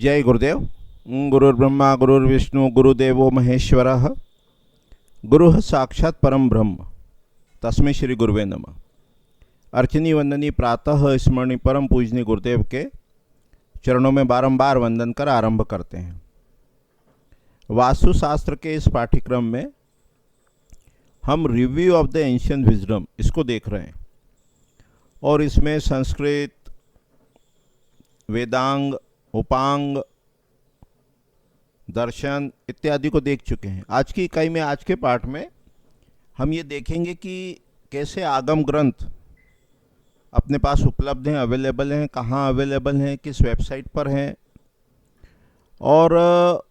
जय गुरुदेव। गुरुर्ब्रह्मा गुरुर्विष्णु गुरुदेवो महेश्वरः। गुरुः साक्षात् परम ब्रह्म तस्मै श्री गुरुवे नमः। अर्चनी वंदनी प्रातः स्मरणी परम पूजनीय गुरुदेव के चरणों में बारंबार वंदन कर आरंभ करते हैं। वास्तुशास्त्र के इस पाठ्यक्रम में हम review of the ancient wisdom इसको देख रहे हैं और इसमें संस्कृत, वेदांग, उपांग, दर्शन इत्यादि को देख चुके हैं। आज की इकाई में, आज के पाठ में हम ये देखेंगे कि कैसे आगम ग्रंथ अपने पास उपलब्ध हैं, अवेलेबल हैं, कहाँ अवेलेबल हैं, किस वेबसाइट पर हैं, और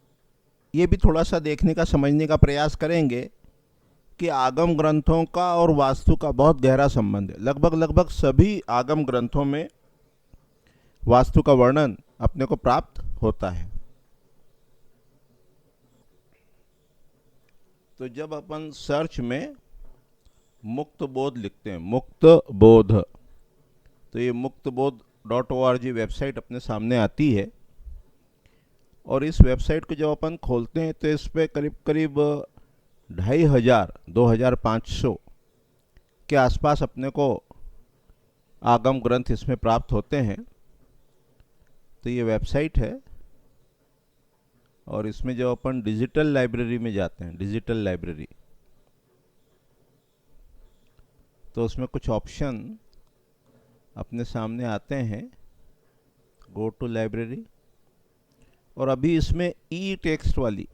ये भी थोड़ा सा देखने का, समझने का प्रयास करेंगे कि आगम ग्रंथों का और वास्तु का बहुत गहरा संबंध है। लगभग सभी आगम ग्रंथों में वास्तु का वर्णन अपने को प्राप्त होता है। तो जब अपन सर्च में मुक्त बोध लिखते हैं, मुक्त बोध, तो ये muktbodh.org वेबसाइट अपने सामने आती है और इस वेबसाइट को जब अपन खोलते हैं तो इस पर करीब 2500 2500 के आसपास अपने को आगम ग्रंथ इसमें प्राप्त होते हैं। तो ये वेबसाइट है और इसमें जब अपन डिजिटल लाइब्रेरी में जाते हैं, डिजिटल लाइब्रेरी, तो उसमें कुछ ऑप्शन अपने सामने आते हैं। गो टू लाइब्रेरी, और अभी इसमें ई टेक्स्ट वाली,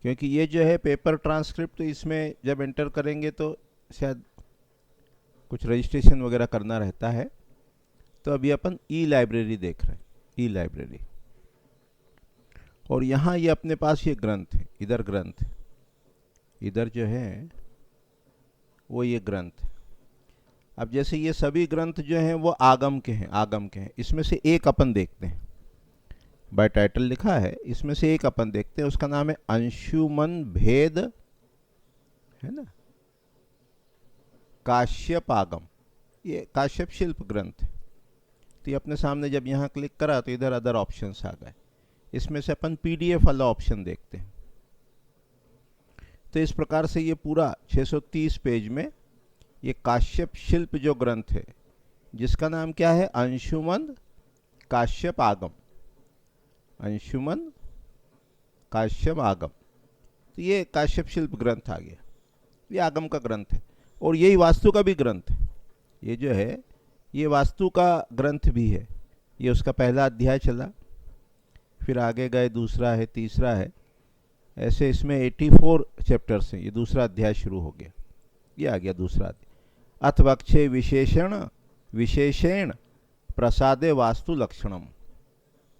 क्योंकि ये जो है पेपर ट्रांसक्रिप्ट, तो इसमें जब एंटर करेंगे तो शायद कुछ रजिस्ट्रेशन वगैरह करना रहता है। तो अभी अपन ई लाइब्रेरी देख रहे हैं, ई लाइब्रेरी, और यहाँ ये अपने पास ये ग्रंथ है, इधर ग्रंथ, इधर जो है वो ये ग्रंथ है। अब जैसे ये सभी ग्रंथ जो हैं वो आगम के हैं, आगम के हैं। इसमें से एक अपन देखते हैं, बाय टाइटल लिखा है, इसमें से एक अपन देखते हैं। उसका नाम है अंशुमन भेद, है ना, काश्यप आगम। ये काश्यप शिल्प ग्रंथ है। तो ये अपने सामने जब यहाँ क्लिक करा तो इधर अदर ऑप्शंस आ गए। इसमें से अपन पीडीएफ वाला ऑप्शन देखते हैं। तो इस प्रकार से ये पूरा 630 पेज में ये काश्यप शिल्प जो ग्रंथ है, जिसका नाम क्या है, अंशुमन काश्यप आगम, अंशुमन काश्यप आगम। तो ये काश्यप शिल्प ग्रंथ आ गया, ये आगम का ग्रंथ है और यही वास्तु का भी ग्रंथ है। ये जो है ये वास्तु का ग्रंथ भी है। ये उसका पहला अध्याय चला, फिर आगे गए, दूसरा है, तीसरा है, ऐसे इसमें 84 चैप्टर्स हैं। ये दूसरा अध्याय शुरू हो गया, ये आ गया दूसरा अध्याय। अथ वक्षे विशेषेण प्रसादे वास्तु लक्षणम।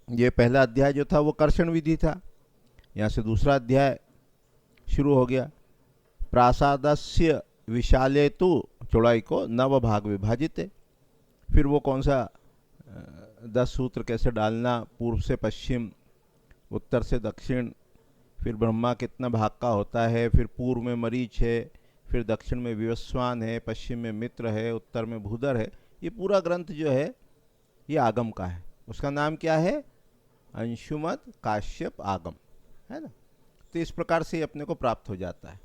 ये पहला अध्याय जो था वो कर्षण विधि था, यहाँ से दूसरा अध्याय शुरू हो गया। प्रासादस्य विशाले तो चौड़ाई को 9 भाग विभाजित है। फिर वो कौन सा 10 सूत्र कैसे डालना, पूर्व से पश्चिम, उत्तर से दक्षिण, फिर ब्रह्मा कितना भाग का होता है, फिर पूर्व में मरीच है, फिर दक्षिण में विवस्वान है, पश्चिम में मित्र है, उत्तर में भूधर है। ये पूरा ग्रंथ जो है ये आगम का है। उसका नाम क्या है, अंशुमत काश्यप आगम, है ना। तो इस प्रकार से अपने को प्राप्त हो जाता है।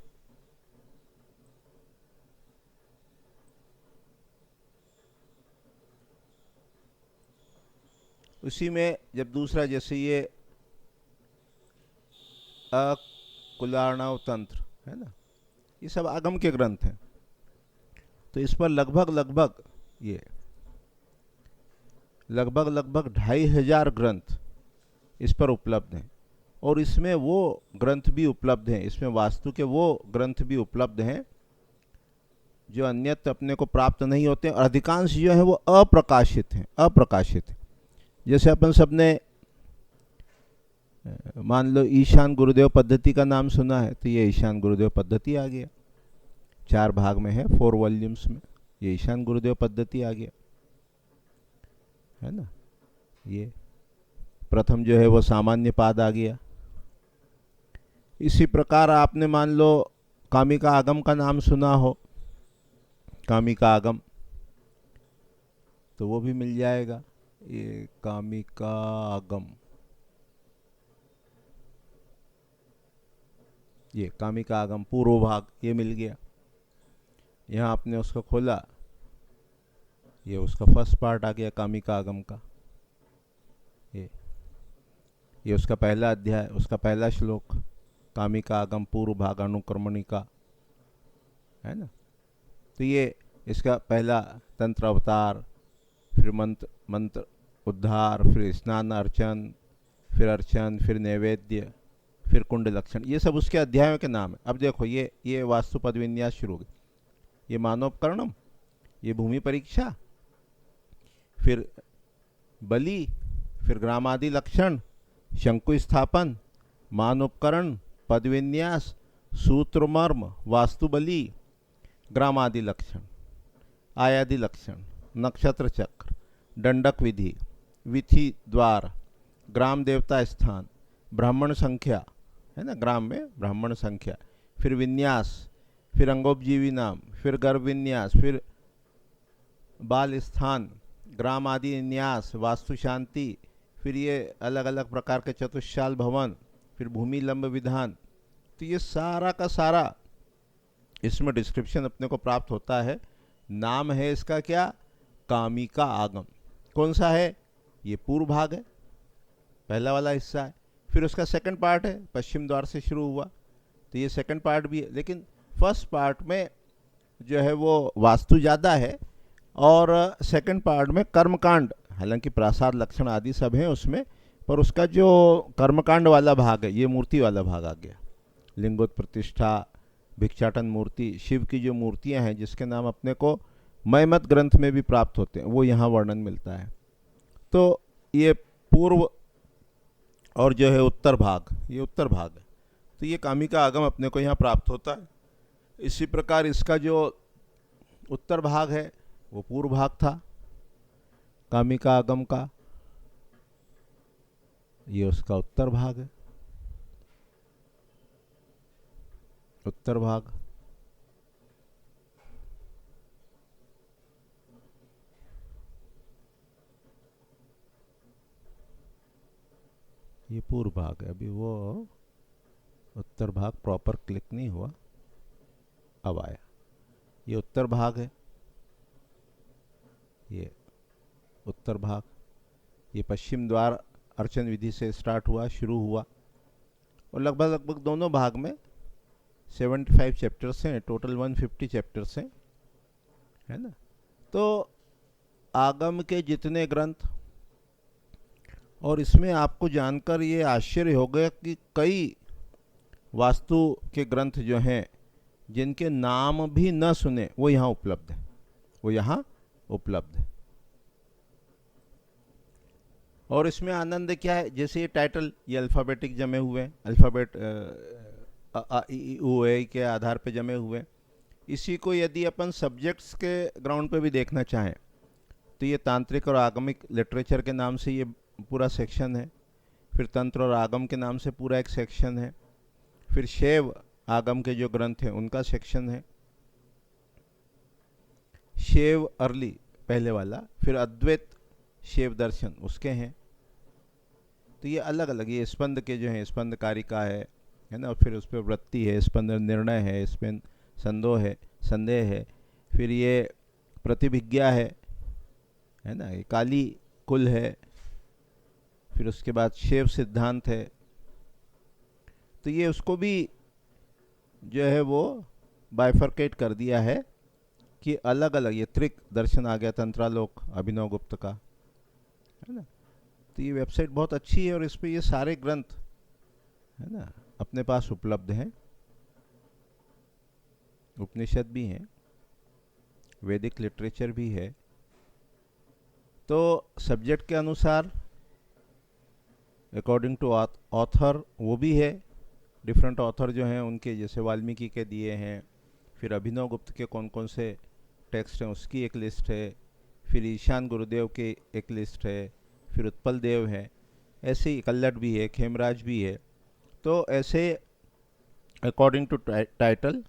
उसी में जब दूसरा, जैसे ये अकुलार्णव तंत्र, है ना, ये सब आगम के ग्रंथ हैं। तो इस पर लगभग 2500 ग्रंथ इस पर उपलब्ध हैं। और इसमें वो ग्रंथ भी उपलब्ध हैं, इसमें वास्तु के वो ग्रंथ भी उपलब्ध हैं जो अन्यत्र अपने को प्राप्त नहीं होते, और अधिकांश जो है वो अप्रकाशित हैं, अप्रकाशित हैं। जैसे अपन सबने मान लो ईशान गुरुदेव पद्धति का नाम सुना है, तो ये ईशान गुरुदेव पद्धति आ गया, 4 भाग में है, 4 वॉल्यूम्स में ये ईशान गुरुदेव पद्धति आ गया, है ना। ये प्रथम जो है वो सामान्य पाद आ गया। इसी प्रकार आपने मान लो कामिका आगम का नाम सुना हो, कामिका आगम, तो वो भी मिल जाएगा। ये कामिका आगम, ये कामिका आगम पूर्व भाग ये मिल गया। यहाँ आपने उसको खोला, ये उसका फर्स्ट पार्ट आ गया कामिका आगम का। ये उसका पहला अध्याय, उसका पहला श्लोक, कामिका आगम पूर्व भाग अनुक्रमणिका, है ना। तो ये इसका पहला तंत्र अवतार, फिर मंत्र उद्धार, फिर स्नान अर्चन, फिर नैवेद्य, फिर कुंड लक्षण, ये सब उसके अध्यायों के नाम है। अब देखो ये वास्तु पद विन्यास शुरू हो गया। ये मानोपकरणम, ये भूमि परीक्षा, फिर बलि, फिर ग्रामादि लक्षण, शंकु स्थापन, मानोपकरण, पद विन्यास, सूत्र मर्म, वास्तु बलि, ग्रामादि लक्षण, आयादि लक्षण, नक्षत्र चक्र, दंडक विधि, विधि द्वार, ग्राम देवता स्थान, ब्राह्मण संख्या, है ना, ग्राम में ब्राह्मण संख्या, फिर विन्यास, फिर अंगोपजीवी नाम, फिर गर्भ विन्यास, फिर बाल स्थान, ग्राम आदि न्यास, वास्तु शांति, फिर ये अलग अलग प्रकार के चतुष्शाल भवन, फिर भूमि लंब विधान। तो ये सारा का सारा इसमें डिस्क्रिप्शन अपने को प्राप्त होता है। नाम है इसका क्या, कामिका आगम। कौन सा है, ये पूर्व भाग है, पहला वाला हिस्सा है। फिर उसका सेकंड पार्ट है, पश्चिम द्वार से शुरू हुआ, तो ये सेकंड पार्ट भी है। लेकिन फर्स्ट पार्ट में जो है वो वास्तु ज़्यादा है, और सेकंड पार्ट में कर्मकांड, हालांकि प्रासाद लक्षण आदि सब हैं उसमें, पर उसका जो कर्मकांड वाला भाग है, ये मूर्ति वाला भाग आ गया। लिंगोत प्रतिष्ठा, भिक्षाटन मूर्ति, शिव की जो मूर्तियां हैं जिसके नाम अपने को मयमत ग्रंथ में भी प्राप्त होते हैं, वो यहाँ वर्णन मिलता है। तो ये पूर्व और जो है उत्तर भाग, ये उत्तर भाग है। तो ये कामिका आगम अपने को यहाँ प्राप्त होता है। इसी प्रकार इसका जो उत्तर भाग है वो पूर्व भाग था कामिका आगम का, ये उसका उत्तर भाग है, उत्तर भाग। ये पूर्व भाग है, अभी वो उत्तर भाग प्रॉपर क्लिक नहीं हुआ, अब आया। ये उत्तर भाग है, ये उत्तर भाग। ये पश्चिम द्वार अर्चन विधि से स्टार्ट हुआ, शुरू हुआ, और लगभग दोनों भाग में 75 चैप्टर्स हैं, टोटल 150 चैप्टर्स हैं, है ना। तो आगम के जितने ग्रंथ, और इसमें आपको जानकर ये आश्चर्य हो गया कि कई वास्तु के ग्रंथ जो हैं जिनके नाम भी न सुने वो यहाँ उपलब्ध है, वो यहाँ उपलब्ध है। और इसमें आनंद क्या है, जैसे ये टाइटल, ये अल्फ़ाबेटिक जमे हुए हैं, अल्फ़ाबेट अ ई उ ए के आधार पे जमे हुए हैं। इसी को यदि अपन सब्जेक्ट्स के ग्राउंड पे भी देखना चाहें तो ये तांत्रिक और आगमिक लिटरेचर के नाम से ये पूरा सेक्शन है, फिर तंत्र और आगम के नाम से पूरा एक सेक्शन है, फिर शैव आगम के जो ग्रंथ हैं उनका सेक्शन है, शैव अर्ली पहले वाला, फिर अद्वैत शैव दर्शन उसके हैं। तो ये अलग अलग, ये स्पंद के जो हैं, स्पंद कारिका है ना, और फिर उस पर वृत्ति है, स्पंद निर्णय है, स्पंद संदेह है, फिर ये प्रतिभिज्ञा है ना, ये काली कुल है, फिर उसके बाद शैव सिद्धांत है। तो ये उसको भी जो है वो बाइफरकेट कर दिया है कि अलग अलग, ये त्रिक दर्शन आ गया तंत्रालोक अभिनव गुप्त का, है ना। तो ये वेबसाइट बहुत अच्छी है और इस पे ये सारे ग्रंथ है ना अपने पास उपलब्ध हैं। उपनिषद भी हैं, वैदिक लिटरेचर भी है। तो सब्जेक्ट के अनुसार अकॉर्डिंग टू ऑथर वो भी है, डिफरेंट ऑथर जो हैं उनके, जैसे वाल्मीकि के दिए हैं, फिर अभिनव गुप्त के कौन कौन से टेक्स्ट हैं उसकी एक लिस्ट है, फिर ईशान गुरुदेव की एक लिस्ट है, फिर उत्पल देव है, ऐसे ही कल्लट भी है, खेमराज भी है। तो ऐसे according to title,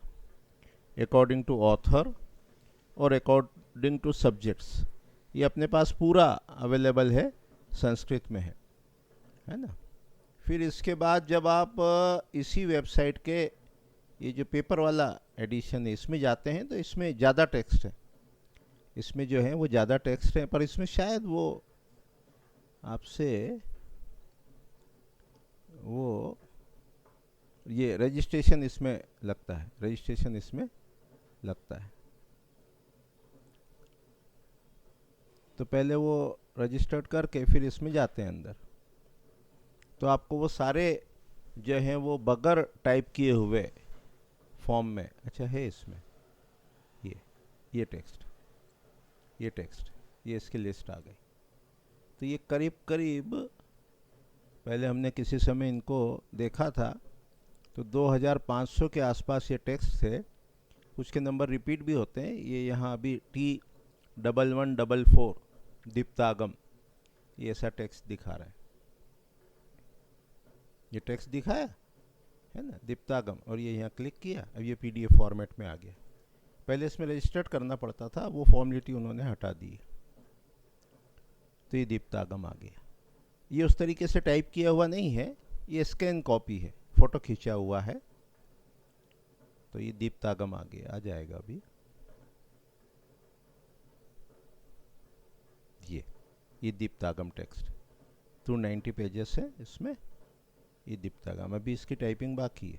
according to author और अकॉर्डिंग टू सब्जेक्ट्स ये अपने पास पूरा अवेलेबल है, संस्कृत में है ना। फिर इसके बाद जब आप इसी वेबसाइट के ये जो पेपर वाला एडिशन है इसमें जाते हैं तो इसमें ज़्यादा टेक्स्ट है, इसमें जो है वो ज़्यादा टेक्स्ट है, पर इसमें शायद वो आपसे वो ये रजिस्ट्रेशन इसमें लगता है, रजिस्ट्रेशन इसमें लगता है। तो पहले वो रजिस्टर्ड करके फिर इसमें जाते हैं अंदर, तो आपको वो सारे जो हैं वो बगैर टाइप किए हुए फॉर्म में, अच्छा है इसमें ये टेक्स्ट, ये टेक्स्ट, ये इसकी लिस्ट आ गई। तो ये करीब करीब पहले हमने किसी समय इनको देखा था तो 2500 के आसपास ये टेक्स्ट थे, कुछ के नंबर रिपीट भी होते हैं। ये यहाँ अभी T1144 दीप्तागम, ये ऐसा टेक्स्ट दिखा रहा है, ये टेक्स्ट दिखाया है ना दीप्तागम, और ये यहाँ क्लिक किया, अब ये PDF फॉर्मेट में आ गया। पहले इसमें रजिस्टर्ड करना पड़ता था, वो फॉर्मेलिटी उन्होंने हटा दी, तो ये दीप्तागम आ गया। ये उस तरीके से टाइप किया हुआ नहीं है, ये स्कैन कॉपी है, फोटो खींचा हुआ है, तो ये दीप्तागम आ गया, आ जाएगा अभी। ये दीप्तागम टेक्स्ट 290 पेजेस है इसमें, ये दीप्तागम। अभी इसकी टाइपिंग बाकी है,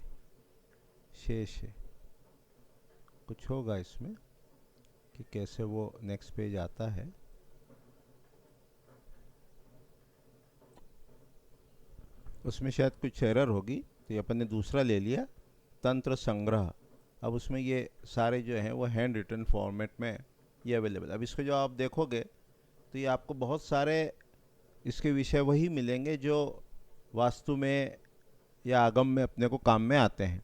शेष है, कुछ होगा इसमें कि कैसे वो नेक्स्ट पेज आता है। उसमें शायद कुछ एरर होगी, तो ये अपन ने दूसरा ले लिया, तंत्र संग्रह। अब उसमें ये सारे जो हैं वो हैंड रिटन फॉर्मेट में ये अवेलेबल। अब इसको जो आप देखोगे तो ये आपको बहुत सारे इसके विषय वही मिलेंगे जो वास्तु में या आगम में अपने को काम में आते हैं।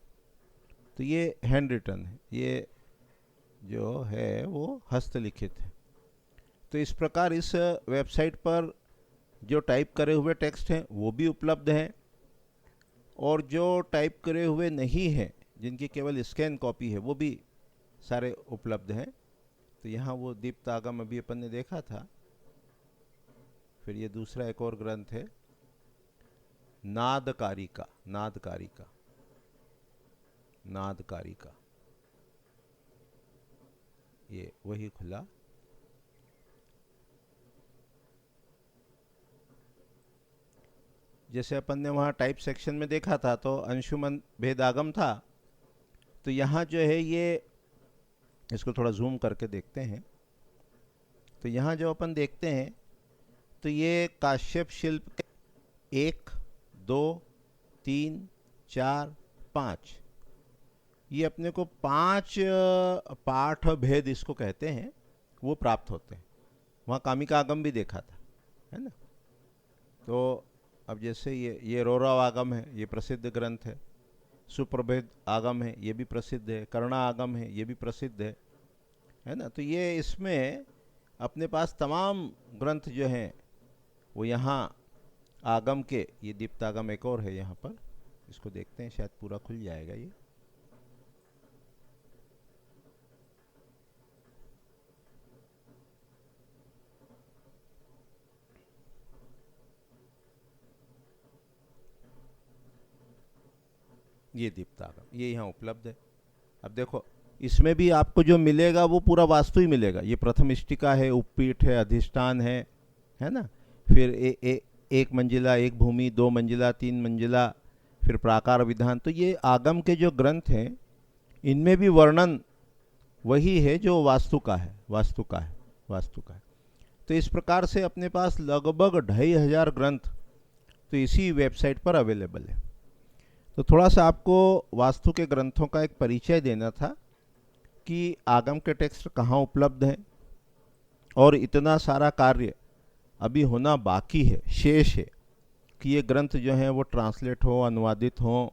तो ये हैंड रिटन है, ये जो है वो हस्तलिखित है। तो इस प्रकार इस वेबसाइट पर जो टाइप करे हुए टेक्स्ट हैं वो भी उपलब्ध हैं, और जो टाइप करे हुए नहीं हैं, जिनकी केवल स्कैन कॉपी है, वो भी सारे उपलब्ध हैं। तो यहाँ वो दीप्तागम अभी अपन ने देखा था। फिर ये दूसरा एक और ग्रंथ है, नादकारिका, नादकारिका, नादकारिका, ये वही खुला। जैसे अपन ने वहाँ टाइप सेक्शन में देखा था तो अंशुमन भेदागम था, तो यहाँ जो है ये, इसको थोड़ा जूम करके देखते हैं। तो यहाँ जो अपन देखते हैं तो ये काश्यप शिल्प 1, 2, 3, 4, 5, ये अपने को 5 पाठ भेद इसको कहते हैं, वो प्राप्त होते हैं। वहाँ कामिका आगम भी देखा था, है ना। तो अब जैसे ये रोरा आगम है, ये प्रसिद्ध ग्रंथ है। सुप्रभेद आगम है, ये भी प्रसिद्ध है। कर्णा आगम है, ये भी प्रसिद्ध है ना। तो ये इसमें अपने पास तमाम ग्रंथ जो हैं वो यहाँ आगम के, ये दीप्तागम एक और है यहाँ पर, इसको देखते हैं, शायद पूरा खुल जाएगा ये दीप्तागम, ये यहाँ उपलब्ध है। अब देखो इसमें भी आपको जो मिलेगा वो पूरा वास्तु ही मिलेगा। ये प्रथम इष्टिका है, उपपीठ है, अधिष्ठान है ना। फिर एक मंजिला, एक भूमि, 2 मंजिला, 3 मंजिला, फिर प्राकार विधान। तो ये आगम के जो ग्रंथ हैं इनमें भी वर्णन वही है जो वास्तु का है, वास्तु का है, वास्तु का है। तो इस प्रकार से अपने पास लगभग 2500 ग्रंथ तो इसी वेबसाइट पर अवेलेबल है। तो थोड़ा सा आपको वास्तु के ग्रंथों का एक परिचय देना था कि आगम के टेक्स्ट कहाँ उपलब्ध हैं, और इतना सारा कार्य अभी होना बाकी है, शेष है कि ये ग्रंथ जो हैं वो ट्रांसलेट हो, अनुवादित हों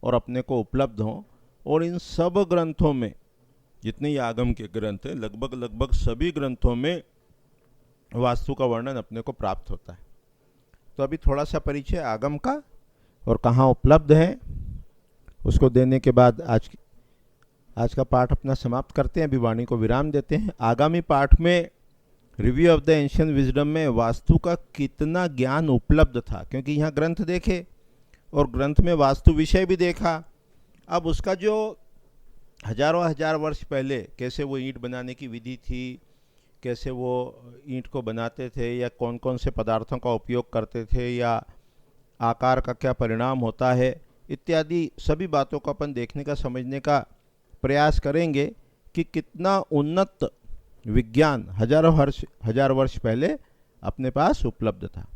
और अपने को उपलब्ध हों। और इन सब ग्रंथों में, जितने ये आगम के ग्रंथ हैं, लगभग सभी ग्रंथों में वास्तु का वर्णन अपने को प्राप्त होता है। तो अभी थोड़ा सा परिचय आगम का और कहाँ उपलब्ध है उसको देने के बाद आज का पाठ अपना समाप्त करते हैं। अभी वाणी को विराम देते हैं। आगामी पाठ में review of the ancient wisdom में वास्तु का कितना ज्ञान उपलब्ध था, क्योंकि यहाँ ग्रंथ देखे और ग्रंथ में वास्तु विषय भी देखा। अब उसका जो हजारों हजार वर्ष पहले कैसे वो ईंट बनाने की विधि थी, कैसे वो ईंट को बनाते थे, या कौन कौन से पदार्थों का उपयोग करते थे, या आकार का क्या परिणाम होता है, इत्यादि सभी बातों को अपन देखने का, समझने का प्रयास करेंगे कि कितना उन्नत विज्ञान हजार वर्ष पहले अपने पास उपलब्ध था।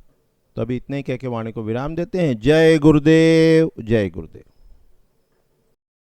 तो अभी इतने ही कह के वाणी को विराम देते हैं। जय गुरुदेव, जय गुरुदेव।